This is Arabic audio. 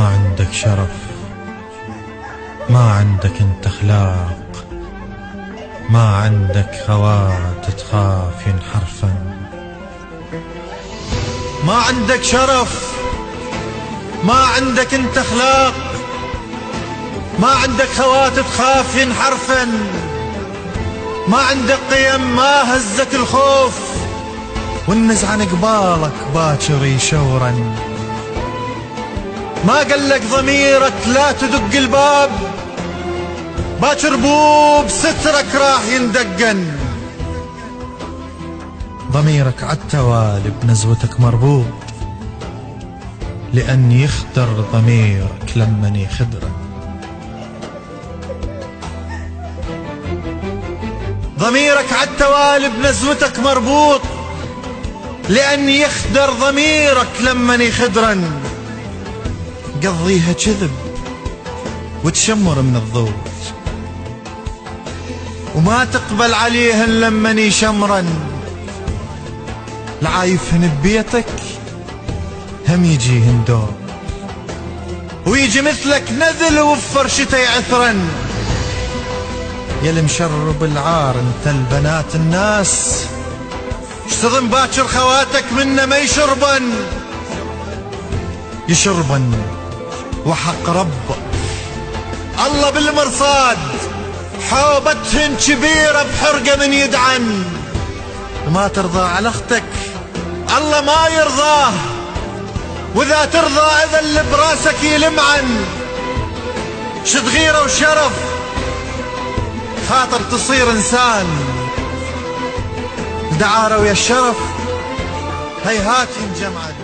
ما عندك شرف، ما عندك انت اخلاق، ما عندك خوات تخاف ينحرفن. ما عندك شرف، ما عندك انت اخلاق، ما عندك خوات تخاف ينحرفن. ما عندك قيم ما هزك الخوف، والنز عن قبالك باكر يشورن. ما قلك ضميرك لا تدق الباب، باكر بوب سترك راح يندقن. ضميرك عالتوالي بنزوتك مربوط، لأن يخدر ضميرك لمن يخدرن. ضميرك عالتوالي بنزوتك مربوط، لأن يخدر ضميرك لمن يخدرن. قضيها كذب وتشمر من الضوء، وما تقبل عليهن لمن يشمرن. العايفهن ببيتك هم يجيهن دور، ويجي مثلك نذل وبفرشته يعثرن. يا المشرب العار انت البنات الناس، اشتظن باكر خواتك منا ما يشربن. يشربن وحق رب الله بالمرصاد، حوبتهن كبيرة بحرقة من يدعن. وما ترضى على اختك الله ما يرضاه، واذا ترضى اذا اللي براسك يلمعن. شد غيرة وشرف خاطر تصير انسان، دعارة ويا الشرف هيهات ينجمعن.